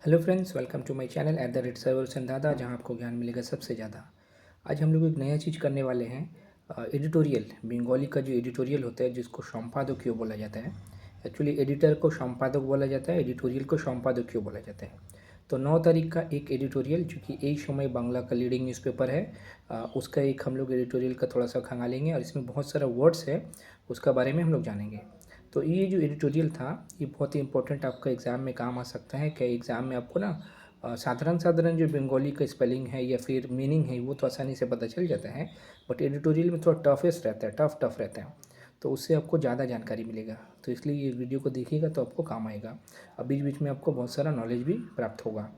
Hello friends, welcome to my channel @सर्वर दादा, जहां आपको ज्ञान मिलेगा सबसे ज़्यादा। आज हम लोग एक नया चीज़ करने वाले हैं। एडिटोरियल, बंगाली का जो एडिटोरियल होता है जिसको संपादकीय बोला जाता है। एक्चुअली एडिटर को संपादक बोला जाता है, एडिटोरियल को संपादकीय बोला जाता है। तो 9 तारीख का एक एडिटोरियल, जो कि एक समय बांग्ला का लीडिंग न्यूज़पेपर है, उसका एक हम लोग एडिटोरियल का थोड़ा सा खंगालेंगे और इसमें बहुत सारा वर्ड्स है, उसका बारे में हम लोग जानेंगे। तो ये जो एडिटोरियल था, ये बहुत ही इंपॉर्टेंट आपका एग्ज़ाम में काम आ सकता है। क्या एग्ज़ाम में आपको ना साधारण साधारण जो बंगाली का स्पेलिंग है या फिर मीनिंग है वो तो आसानी से पता चल जाता है, बट एडिटोरियल में थोड़ा टफेस्ट रहता है, टफ रहता है। तो उससे आपको ज़्यादा जानकारी मिलेगा, तो इसलिए ये वीडियो को देखिएगा तो आपको काम आएगा। अब बीच बीच में आपको बहुत सारा नॉलेज भी प्राप्त होगा।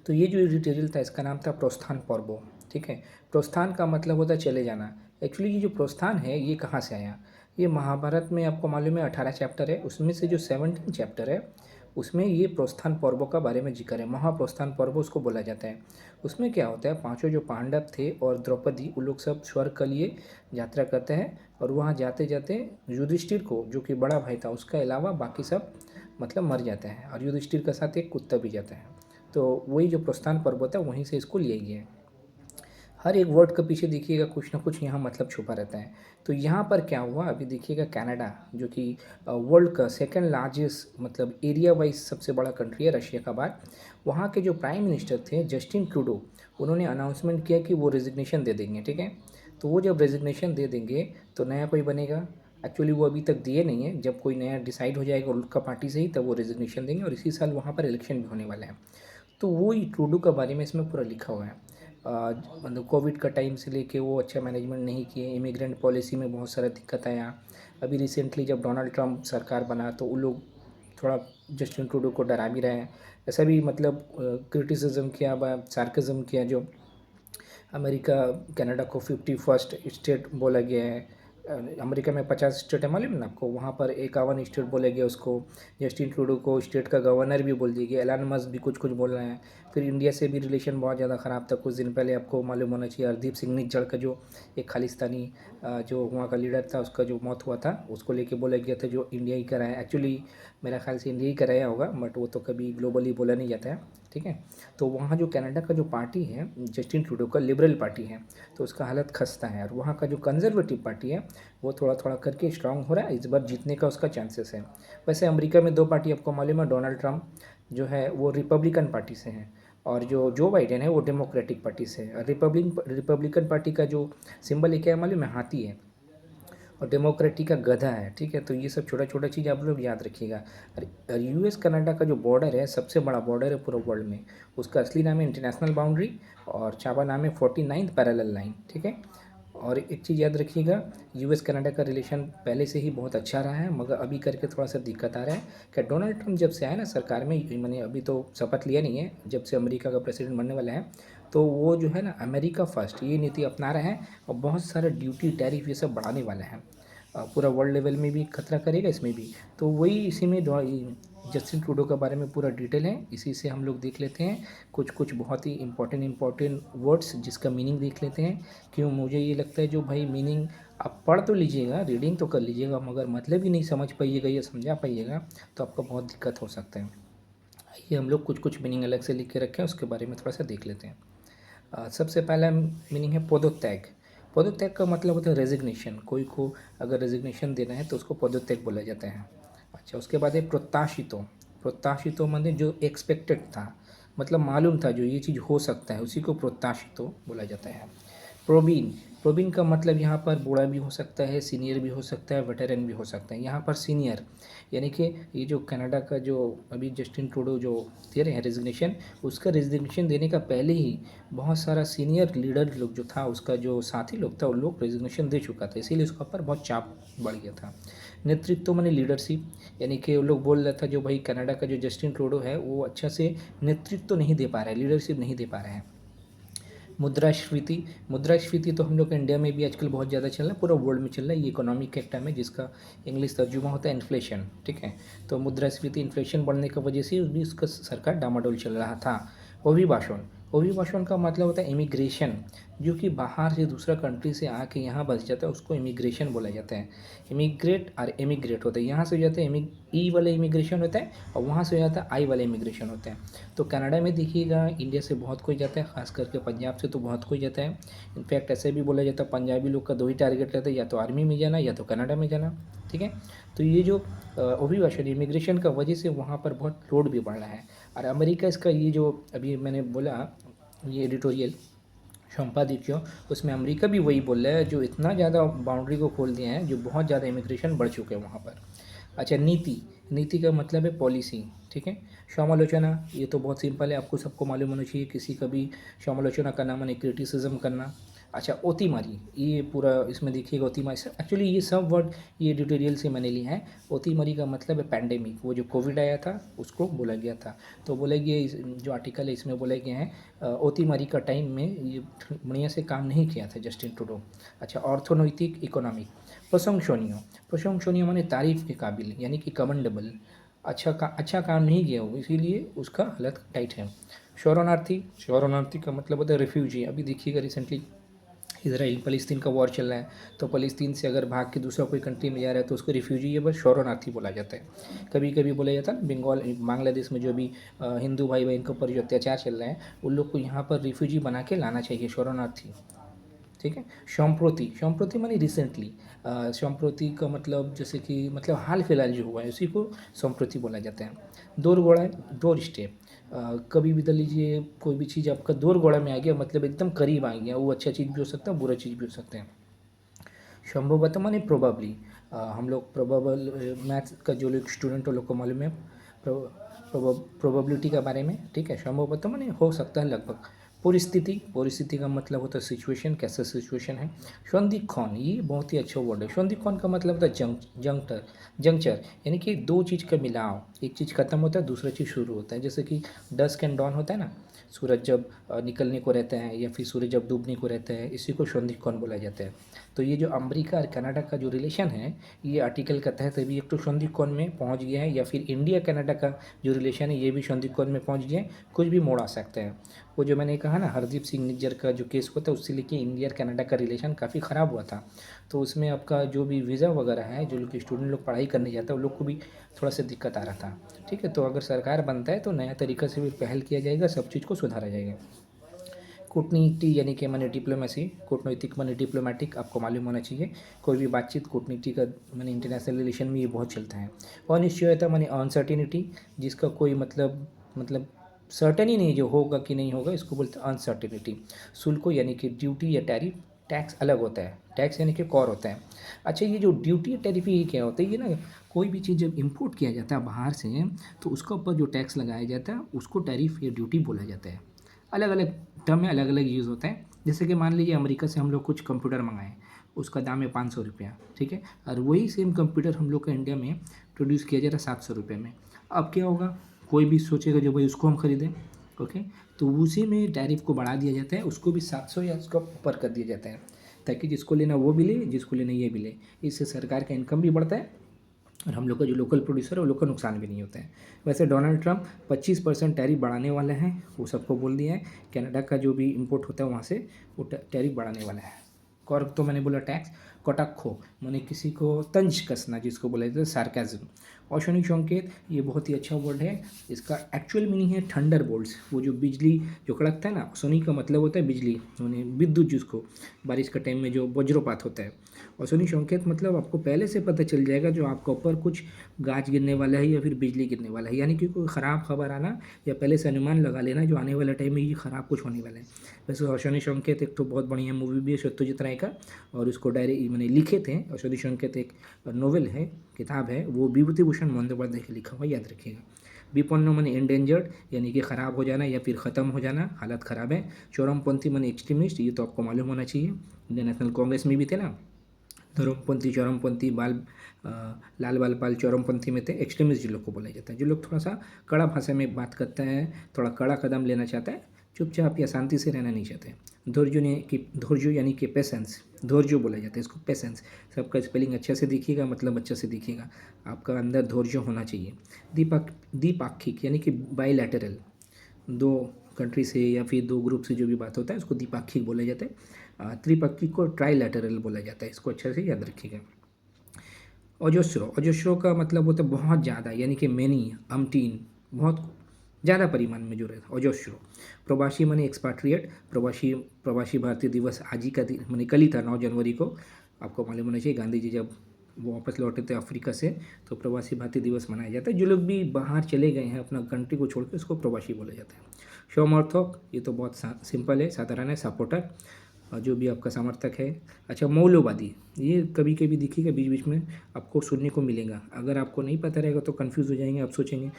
तो ये जो एडिटोरियल था इसका नाम था प्रोत्थान पर्व। ठीक है, प्रोत्थान का मतलब होता है चले जाना। एक्चुअली ये जो प्रोत्थान है ये कहाँ से आया? ये महाभारत में आपको मालूम है 18 चैप्टर है, उसमें से जो 17 चैप्टर है उसमें ये प्रोत्थान पर्व का बारे में जिक्र है। महाप्रोत्थान पर्व उसको बोला जाता है। उसमें क्या होता है, पांचों जो पांडव थे और द्रौपदी, वो लोग सब स्वर्ग के लिए यात्रा करते हैं और वहाँ जाते जाते युधिष्ठिर को, जो कि बड़ा भाई था, उसका अलावा बाकी सब मतलब मर जाते हैं और युधिष्ठिर के साथ एक कुत्ता भी जाता है। तो वही जो प्रस्थान पर्वत है वहीं से इसको लिया गया है। हर एक वर्ड के पीछे देखिएगा कुछ ना कुछ यहाँ मतलब छुपा रहता है। तो यहाँ पर क्या हुआ, अभी देखिएगा कनाडा, जो कि वर्ल्ड का सेकंड लार्जेस्ट मतलब एरिया वाइज सबसे बड़ा कंट्री है रशिया का बाद, वहाँ के जो प्राइम मिनिस्टर थे जस्टिन ट्रूडो, उन्होंने अनाउंसमेंट किया कि वो रेजिग्नेशन दे देंगे। ठीक है, तो वो जब रेजिग्नेशन दे देंगे तो नया कोई बनेगा। एक्चुअली वो अभी तक दिए नहीं है, जब कोई नया डिसाइड हो जाएगा उनका पार्टी से ही तब वो रेजिग्नेशन देंगे और इसी साल वहाँ पर इलेक्शन भी होने वाला है। तो वो ही ट्रूडो के बारे में इसमें पूरा लिखा हुआ है। मतलब कोविड का टाइम से लेके वो अच्छा मैनेजमेंट नहीं किए, इमिग्रेंट पॉलिसी में बहुत सारा दिक्कत आया। अभी रिसेंटली जब डोनाल्ड ट्रंप सरकार बना तो वो लोग थोड़ा जस्टिन ट्रूडो को डरा भी रहे हैं। ऐसा भी मतलब क्रिटिसिज्म किया, सार्कज़म किया, जो अमेरिका कनाडा को 51st स्टेट बोला गया है। अमेरिका में 50 स्टेट है मालूम है ना आपको, वहाँ पर 51 स्टेट बोला गया उसको। जस्टिन ट्रूडो को स्टेट का गवर्नर भी बोल दिया गया। एलन मस्क भी कुछ कुछ बोल रहे हैं। फिर इंडिया से भी रिलेशन बहुत ज़्यादा ख़राब था। कुछ दिन पहले आपको मालूम होना चाहिए, हरदीप सिंह निज्जर का जो एक खालिस्तानी जो वहाँ का लीडर था, उसका जो मौत हुआ था, उसको लेके बोला गया था जो इंडिया ही कराया। एक्चुअली मेरा ख्याल से इंडिया ही कराया होगा, बट वो तो कभी ग्लोबली बोला नहीं जाता है। ठीक है, तो वहाँ जो कनाडा का जो पार्टी है जस्टिन ट्रूडो का, लिबरल पार्टी है, तो उसका हालत खस्ता है। और वहाँ का जो कंजर्वेटिव पार्टी है वो थोड़ा थोड़ा करके स्ट्रांग हो रहा है, इस बार जीतने का उसका चांसेस है। वैसे अमेरिका में दो पार्टी आपको मालूम है, डोनाल्ड ट्रंप जो है वो रिपब्लिकन पार्टी से हैं और जो जो बाइडेन है वो डेमोक्रेटिक पार्टी से है। रिपब्लिकन पार्टी का जो सिंबल है क्या मालूम है? हाथी है और डेमोक्रेटिक का गधा है। ठीक है, तो ये सब छोटा छोटा चीज़ आप लोग याद रखिएगा। और यूएस कनाडा का जो बॉर्डर है सबसे बड़ा बॉर्डर है पूरा वर्ल्ड में, उसका असली नाम है इंटरनेशनल बाउंड्री और चाबा नाम है 49th पैरेलल लाइन। ठीक है, और एक चीज़ याद रखिएगा, यूएस कनाडा का रिलेशन पहले से ही बहुत अच्छा रहा है, मगर अभी करके थोड़ा सा दिक्कत आ रहा है। कि डोनाल्ड ट्रंप जब से आया ना सरकार में, मैंने अभी तो शपथ लिया नहीं है, जब से अमेरिका का प्रेसिडेंट बनने वाला है, तो वो जो है ना अमेरिका फर्स्ट ये नीति अपना रहे हैं और बहुत सारा ड्यूटी टैरिफ ये सब बढ़ाने वाले हैं। पूरा वर्ल्ड लेवल में भी खतरा करेगा, इसमें भी। तो वही इसी में जस्टिन ट्रूडो के बारे में पूरा डिटेल है, इसी से हम लोग देख लेते हैं कुछ कुछ बहुत ही इंपॉर्टेंट वर्ड्स जिसका मीनिंग देख लेते हैं। क्यों, मुझे ये लगता है जो भाई मीनिंग आप पढ़ तो लीजिएगा, रीडिंग तो कर लीजिएगा, मगर मतलब ही नहीं समझ पाइएगा या समझा पाइएगा तो आपका बहुत दिक्कत हो सकता है। आइए हम लोग कुछ कुछ मीनिंग अलग से लिख के रखें, उसके बारे में थोड़ा सा देख लेते हैं। सबसे पहला मीनिंग है पदोत्याग। पदोत्याग का मतलब होता है रेजिग्नेशन। कोई को अगर रेजिग्नेशन देना है तो उसको पदोत्याग बोला जाता है। अच्छा, उसके बाद है प्रत्याशितो। प्रत्याशितो माने जो एक्सपेक्टेड था, मतलब मालूम था जो ये चीज़ हो सकता है, उसी को प्रत्याशितो बोला जाता है। प्रोबीन। प्रोबीन का मतलब यहाँ पर बूढ़ा भी हो सकता है, सीनियर भी हो सकता है, वेटरन भी हो सकता है। यहाँ पर सीनियर यानी कि ये जो कनाडा का जो अभी जस्टिन ट्रूडो जो दे रहे हैं रेजिग्नेशन, उसका रेजिग्नेशन देने का पहले ही बहुत सारा सीनियर लीडर लोग जो था, उसका जो साथी लोग था, उन लोग रेजिग्नेशन दे चुका था, इसीलिए उसका ऊपर बहुत चाप बढ़ गया था। नेतृत्व माने लीडरशिप, यानी कि वो लोग बोल रहा था जो भाई कनाडा का जो जस्टिन ट्रूडो है वो अच्छा से नेतृत्व नहीं दे पा रहा है, लीडरशिप नहीं दे पा रहे हैं। मुद्रास्फीति। मुद्रास्फीति तो हम लोग इंडिया में भी आजकल बहुत ज़्यादा चल रहा है, पूरा वर्ल्ड में चल रहा है। ये इकोनॉमिक एक टर्म है जिसका इंग्लिश तर्जुमा होता है इन्फ्लेशन। ठीक है, तो मुद्रास्फीति इन्फ्लेशन बढ़ने की वजह से भी उसका सरकार डामाडोल चल रहा था। अभिभाषण। अभिभाषण का मतलब होता है इमिग्रेशन। जो कि बाहर से दूसरा कंट्री से आके यहाँ बस जाता है उसको इमिग्रेशन बोला जाता है। इमिग्रेट और एमिग्रेट होता है, यहाँ से हो जाता है ई वाला इमिग्रेशन होता है और वहाँ से हो जाता है आई वाला इमिग्रेशन होता है। तो कनाडा में देखिएगा इंडिया से बहुत कोई जाता है, खास करके पंजाब से तो बहुत कोई जाता है। इनफैक्ट ऐसे भी बोला जाता है पंजाबी लोग का दो ही टारगेट रहता है, या तो आर्मी में जाना या तो कनाडा में जाना। ठीक है, तो ये जो अभिभाषण इमिग्रेशन का वजह से वहाँ पर बहुत लोड भी बढ़ रहा है। और अमेरिका इसका ये जो अभी मैंने बोला ये एडिटोरियल संपादकीय, उसमें अमेरिका भी वही बोल रहा है, जो इतना ज़्यादा बाउंड्री को खोल दिए हैं, जो बहुत ज़्यादा इमिग्रेशन बढ़ चुके हैं वहाँ पर। अच्छा, नीति, नीति का मतलब है पॉलिसी। ठीक है, समालोचना, ये तो बहुत सिंपल है, आपको सबको मालूम होना चाहिए, किसी का भी समालोचना करना माने क्रिटिसिज्म करना। अच्छा, ओतीमारी, ये पूरा इसमें देखिएगा ओतीमारी, एक्चुअली ये सब वर्ड ये एडिटोरियल से मैंने लिए हैं। ओतीमारी का मतलब है पैंडेमिक, वो जो कोविड आया था उसको बोला गया था। तो बोला गया जो आर्टिकल है इसमें बोला गया है ओतीमारी का टाइम में ये बढ़िया से काम नहीं किया था जस्टिन ट्रूडो। अच्छा, अर्थनैतिक इकोनॉमिक, प्रशंसनीय, प्रशंसनीय माने तारीफ के काबिल यानी कि कमेंडेबल, अच्छा काम नहीं किया वो इसीलिए उसका हालत टाइट है। शरणार्थी, शरणार्थी का मतलब होता है रिफ्यूजी। अभी देखिएगा रिसेंटली इसराइल फ़लस्तीन का वॉर चल रहा है, तो फ़लस्तीन से अगर भाग के दूसरा कोई कंट्री में जा रहा है तो उसको रिफ्यूजी या बस शरणार्थी बोला जाता है। कभी कभी बोला जाता है बंगाल बांग्लादेश में जो भी हिंदू भाई बहन के ऊपर जो अत्याचार चल रहा है उन लोग को यहाँ पर रिफ्यूजी बना के लाना चाहिए, शरणार्थी। ठीक है, संप्रति, संप्रति मानी रिसेंटली, संप्रति का मतलब जैसे कि मतलब हाल फिलहाल जो हुआ है उसी को संप्रति बोला जाता है। दौर है, डोर स्टेप, कभी भी दे लीजिए कोई भी चीज़ आपका दौर गोड़ा में आ गया मतलब एकदम करीब आ गया, वो अच्छा चीज़ भी हो सकता है बुरा चीज़ भी हो सकते हैं। संभवतः माने प्रोबेबली, हम लोग प्रोबेबल मैथ्स का जो लोग स्टूडेंट हो लोग को मालूम है प्रोबेबिलिटी के बारे में। ठीक है, संभवतः माने हो सकता है लगभग। परिस्थिति, परिस्थिति का मतलब होता है सिचुएशन, कैसा सिचुएशन है। संधिक्षण, ये बहुत ही अच्छा वर्ड है। संधिक्षण का मतलब होता है जंक्चर, यानी कि दो चीज़ का मिलाव, एक चीज़ खत्म होता है दूसरा चीज़ शुरू होता है। जैसे कि डस्क एंड डॉन होता है ना, सूरज जब निकलने को रहता है या फिर सूरज जब डूबने को रहता है, इसी को संधिक्षण बोला जाता है। तो ये जो अमेरिका और कनाडा का जो रिलेशन है ये आर्टिकल के तहत अभी एक तो संधिक्षण में पहुंच गया है, या फिर इंडिया कनाडा का जो रिलेशन है ये भी संधिक्षण में पहुंच गया है। कुछ भी मोड़ आ सकता है। वो जो मैंने कहा ना हरदीप सिंह निज्जर का जो केस हुआ था उससे लेके इंडिया और कनाडा का रिलेशन काफ़ी ख़राब हुआ था। तो उसमें आपका जो भी वीज़ा वगैरह है, जो लोग स्टूडेंट लोग पढ़ाई करने जाते हैं उन लोग को भी थोड़ा सा दिक्कत आ रहा था। ठीक है, तो अगर सरकार बनता है तो नया तरीका से भी पहल किया जाएगा, सब चीज़ को सुधारा जाएगा। कूटनीति यानी कि माने डिप्लोमेसी, कूटनैतिक माने डिप्लोमेटिक, आपको मालूम होना चाहिए। कोई भी बातचीत कूटनीति का माने इंटरनेशनल रिलेशन में ये बहुत चलता है। अनिश्चयता माने अनसर्टिनिटी, जिसका कोई मतलब सर्टेन ही नहीं जो होगा कि नहीं होगा, इसको बोलते हैं अनसर्टिनिटी। शुल्क यानी कि ड्यूटी या टैरिफ, टैक्स अलग होता है, टैक्स यानी कि कर होता है। अच्छा, ये जो ड्यूटी या टैरिफ ये क्या होता है, ये ना कोई भी चीज़ जब इंपोर्ट किया जाता है बाहर से तो उसके ऊपर जो टैक्स लगाया जाता है उसको टैरिफ या ड्यूटी बोला जाता है। अलग अलग टर्म में अलग अलग यूज़ होता है। जैसे कि मान लीजिए अमेरिका से हम लोग कुछ कंप्यूटर मंगाएं, उसका दाम है 500 रुपया। ठीक है, और वही सेम कंप्यूटर हम लोग का इंडिया में प्रोड्यूस किया जा रहा है 700 रुपये में। अब क्या होगा, कोई भी सोचेगा जो भाई उसको हम खरीदें, ओके, तो उसी में टैरिफ को बढ़ा दिया जाता है, उसको भी 700 या उसका ऊपर कर दिया जाता है, ताकि जिसको लेना वो भी ले, जिसको लेना ये भी ले। इससे सरकार का इनकम भी बढ़ता है और हम लोग का जो लोकल प्रोड्यूसर है वो लोग का नुकसान भी नहीं होता है। वैसे डोनाल्ड ट्रंप 25% टैरिफ बढ़ाने वाला है, वो सबको बोल दिया है। कनाडा का जो भी इंपोर्ट होता है वहाँ से वो टैरिफ बढ़ाने वाला है। कर तो मैंने बोला टैक्स। कटाक्षो माने किसी को तंज कसना, जिसको बोला जाता है सार्केज्म। औषधिक संकेत, ये बहुत ही अच्छा वर्ड है। इसका एक्चुअल मीनिंग है थंडर बोल्ट्स, वो जो बिजली जो कड़कता है ना, औषधि का मतलब होता है बिजली, माने विद्युत, जिसको बारिश का टाइम में जो वज्रपात होता है। औषधि संकेत मतलब आपको पहले से पता चल जाएगा जो आपके ऊपर कुछ गाज गिरने वाला है या फिर बिजली गिरने वाला है, यानी कि कोई ख़राब खबर आना या पहले से अनुमान लगा लेना जो आने वाले टाइम में ये ख़राब कुछ होने वाला है। वैसे औषधि संकेत एक तो बहुत बढ़िया मूवी भी है सत्यजीत राय का, और उसको डायरी मैंने लिखे थे। औषधि संकेत एक नोवेल है, किताब है, वो विभूति भूषण बंदोपाध्याय का लिखा हुआ, याद रखिएगा। विपन्न माने एंडेंजर्ड, यानी कि ख़राब हो जाना या फिर ख़त्म हो जाना, हालत ख़राब है। चरमपंथी माने एक्सट्रीमिस्ट, ये तो आपको मालूम होना चाहिए, इंडियन नेशनल कांग्रेस में भी थे ना। धर्मपंथी, चरमपंथी, लाल बाल चरमपंथी में थे। एक्सट्रीमिस्ट जिन लोग को बोला जाता है, जो लोग थोड़ा सा कड़ा भाषा में बात करते हैं, थोड़ा कड़ा कदम लेना चाहता है, चुपचाप या शांति से रहना नहीं चाहते। धैर्य यानी कि पेशेंस, धैर्य बोला जाता है इसको, पेशेंस। सबका स्पेलिंग अच्छे से दिखिएगा, मतलब अच्छे से दिखिएगा, आपका अंदर धैर्य होना चाहिए। द्विपाक्षिक यानी कि बाईलैटरल, दो कंट्री से या फिर दो ग्रुप से जो भी बात होता है उसको द्विपाक्षिक बोला जाता है। त्रिपाक्षिक को ट्राइलैटरल बोला जाता है, इसको अच्छे से याद रखिएगा। अजस्रो का मतलब होता है बहुत ज़्यादा, यानी कि मैनी, अमटीन, बहुत ज़्यादा परिमाण में जो रहता है अजस्रो। प्रवासी माने एक्सपाट्रिएट, प्रवासी भारतीय दिवस आज ही का दिन माने कल ही था 9 जनवरी को। आपको मालूम होना चाहिए गांधी जी जब वो वापस लौटे थे अफ्रीका से तो प्रवासी भारतीय दिवस मनाया जाता है। जो लोग भी बाहर चले गए हैं अपना कंट्री को छोड़ के उसको प्रवासी बोला जाता है। समर्थक, ये तो बहुत सिंपल है, साधारण है, सपोर्टर, जो भी आपका समर्थक है। अच्छा, मौलवादी, ये कभी कभी दिखेगा बीच बीच में आपको सुनने को मिलेगा। अगर आपको नहीं पता रहेगा तो कंफ्यूज हो जाएंगे, आप सोचेंगे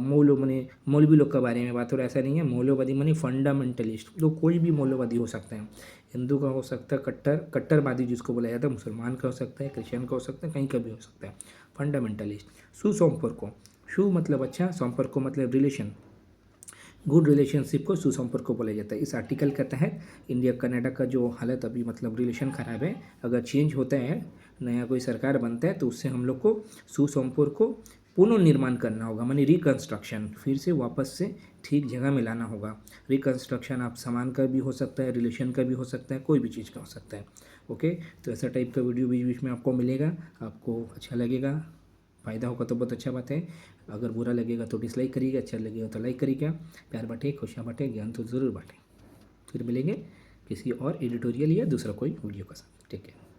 मौलो मने मौलवी लोग के बारे में बात हो रहा है, ऐसा नहीं है। मौलवादी मने फंडामेंटलिस्ट, तो कोई भी मौलवादी हो सकता है। हिंदू का हो सकता है, कट्टरवादी जिसको बोला जाता है, मुसलमान का हो सकता है, क्रिश्चियन का हो सकता है, कहीं का भी हो सकता है। फंडामेंटलिस्ट। सुसंपर्क, सु मतलब अच्छा, संपर्क मतलब रिलेशन, गुड रिलेशनशिप को सुसंपर्क बोला जाता है। इस आर्टिकल के तहत इंडिया कनाडा का जो हालत अभी मतलब रिलेशन खराब है, अगर चेंज होता है, नया कोई सरकार बनता है तो उससे हम लोग को सुसंपर्क को पुनर्निर्माण करना होगा, माने रिकन्स्ट्रक्शन, फिर से वापस से ठीक जगह में लाना होगा। रिकन्स्ट्रक्शन आप सामान का भी हो सकता है, रिलेशन का भी हो सकता है, कोई भी चीज़ का हो सकता है। ओके, तो ऐसा टाइप का वीडियो बीच बीच में आपको मिलेगा, आपको अच्छा लगेगा, फ़ायदा होगा तो बहुत अच्छा बात है। अगर बुरा लगेगा तो डिसलाइक करिएगा, अच्छा लगेगा तो लाइक करिएगा। प्यार बांटे, खुशियाँ बांटे, ज्ञान तो ज़रूर बांटें। फिर मिलेंगे किसी और एडिटोरियल या दूसरा कोई वीडियो के साथ। ठीक है।